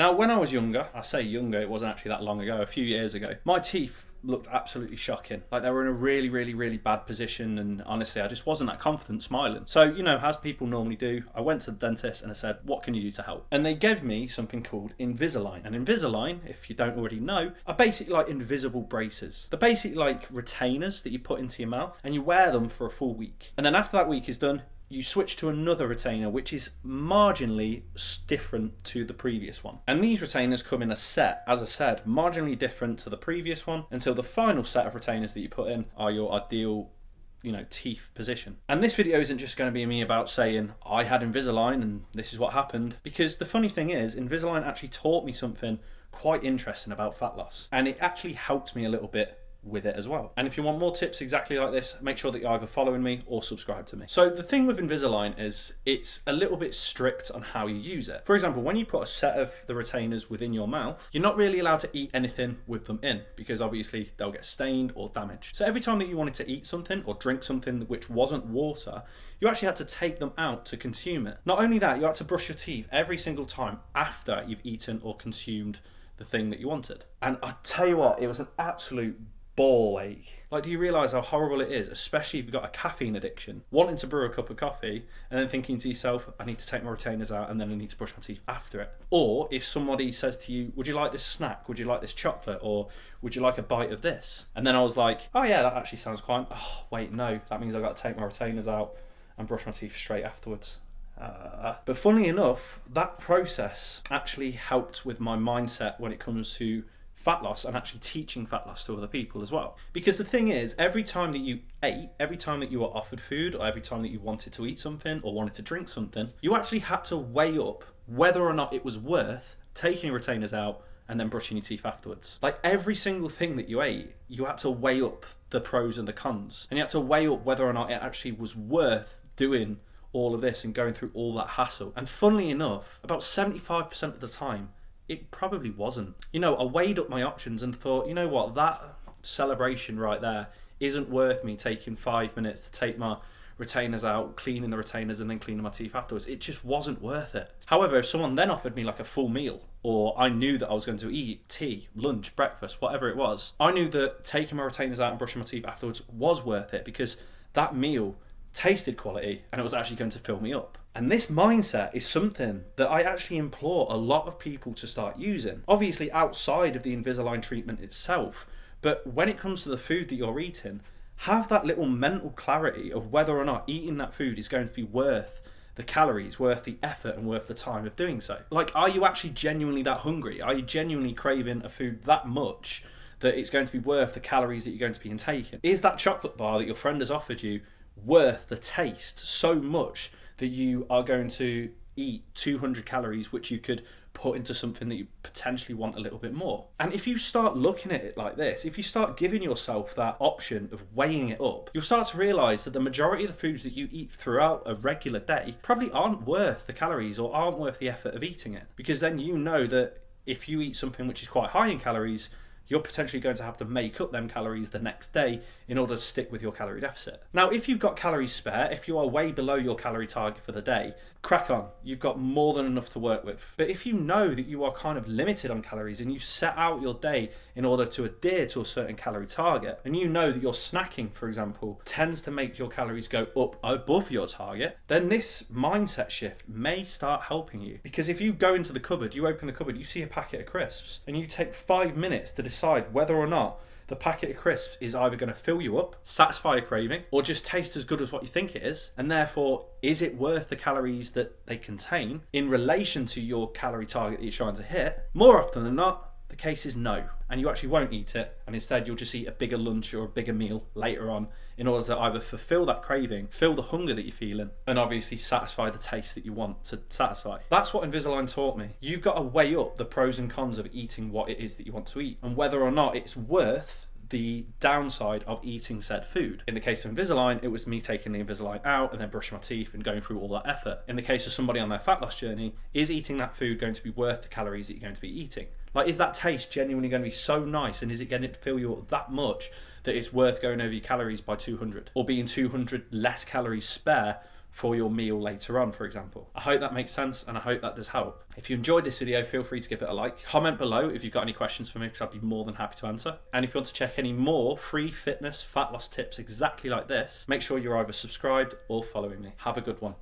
Now, when I was younger, I say younger, it wasn't actually that long ago, a few years ago, my teeth looked absolutely shocking. Like they were in a really, really, really bad position, and honestly, I just wasn't that confident smiling. So, as people normally do, I went to the dentist and I said, what can you do to help? And they gave me something called Invisalign. And Invisalign, if you don't already know, are basically like invisible braces. They're basically like retainers that you put into your mouth and you wear them for a full week. And then after that week is done, you switch to another retainer which is marginally different to the previous one. And these retainers come in a set, as I said, marginally different to the previous one, until the final set of retainers that you put in are your ideal teeth position. And this video isn't just going to be me about saying I had Invisalign and this is what happened, because the funny thing is Invisalign actually taught me something quite interesting about fat loss, and it actually helped me a little bit with it as well. And if you want more tips exactly like this, make sure that you're either following me or subscribe to me. So the thing with Invisalign is it's a little bit strict on how you use it. For example, when you put a set of the retainers within your mouth, you're not really allowed to eat anything with them in, because obviously they'll get stained or damaged. So every time that you wanted to eat something or drink something which wasn't water, you actually had to take them out to consume it. Not only that, you had to brush your teeth every single time after you've eaten or consumed the thing that you wanted. And I tell you what, it was an absolute ball ache. Like, do you realise how horrible it is, especially if you've got a caffeine addiction, wanting to brew a cup of coffee and then thinking to yourself, I need to take my retainers out and then I need to brush my teeth after it. Or if somebody says to you, would you like this snack? Would you like this chocolate? Or would you like a bite of this? And then I was like, oh yeah, that actually sounds quite, oh wait, no, that means I've got to take my retainers out and brush my teeth straight afterwards. But funnily enough, that process actually helped with my mindset when it comes to fat loss and actually teaching fat loss to other people as well. Because the thing is, every time that you ate, every time that you were offered food, or every time that you wanted to eat something or wanted to drink something, you actually had to weigh up whether or not it was worth taking your retainers out and then brushing your teeth afterwards. Like every single thing that you ate, you had to weigh up the pros and the cons, and you had to weigh up whether or not it actually was worth doing all of this and going through all that hassle. And funnily enough, about 75% of the time, it probably wasn't. I weighed up my options and thought, you know what, that celebration right there isn't worth me taking 5 minutes to take my retainers out, cleaning the retainers and then cleaning my teeth afterwards. It just wasn't worth it. However, if someone then offered me like a full meal, or I knew that I was going to eat tea, lunch, breakfast, whatever it was, I knew that taking my retainers out and brushing my teeth afterwards was worth it, because that meal tasted quality and it was actually going to fill me up. And this mindset is something that I actually implore a lot of people to start using. Obviously outside of the Invisalign treatment itself, but when it comes to the food that you're eating, have that little mental clarity of whether or not eating that food is going to be worth the calories, worth the effort and worth the time of doing so. Like, are you actually genuinely that hungry? Are you genuinely craving a food that much that it's going to be worth the calories that you're going to be intaking? Is that chocolate bar that your friend has offered you worth the taste so much that you are going to eat 200 calories, which you could put into something that you potentially want a little bit more? And if you start looking at it like this, if you start giving yourself that option of weighing it up, you'll start to realise that the majority of the foods that you eat throughout a regular day probably aren't worth the calories or aren't worth the effort of eating it. Because then you know that if you eat something which is quite high in calories, you're potentially going to have to make up them calories the next day in order to stick with your calorie deficit. Now, if you've got calories spare, if you are way below your calorie target for the day, crack on, you've got more than enough to work with. But if you know that you are kind of limited on calories and you set out your day in order to adhere to a certain calorie target, and you know that your snacking, for example, tends to make your calories go up above your target, then this mindset shift may start helping you. Because if you go into the cupboard, you open the cupboard, you see a packet of crisps, and you take 5 minutes to decide whether or not the packet of crisps is either going to fill you up, satisfy a craving, or just taste as good as what you think it is, and therefore, is it worth the calories that they contain in relation to your calorie target that you're trying to hit? More often than not, the case is no, and you actually won't eat it, and instead you'll just eat a bigger lunch or a bigger meal later on in order to either fulfill that craving, fill the hunger that you're feeling, and obviously satisfy the taste that you want to satisfy. That's what Invisalign taught me. You've got to weigh up the pros and cons of eating what it is that you want to eat, and whether or not it's worth the downside of eating said food. In the case of Invisalign, it was me taking the Invisalign out and then brushing my teeth and going through all that effort. In the case of somebody on their fat loss journey, is eating that food going to be worth the calories that you're going to be eating? Like, is that taste genuinely going to be so nice, and is it going to fill you up that much that it's worth going over your calories by 200, or being 200 less calories spare for your meal later on, for example. I hope that makes sense, and I hope that does help. If you enjoyed this video, feel free to give it a like. Comment below if you've got any questions for me, because I'd be more than happy to answer. And if you want to check any more free fitness, fat loss tips exactly like this, make sure you're either subscribed or following me. Have a good one.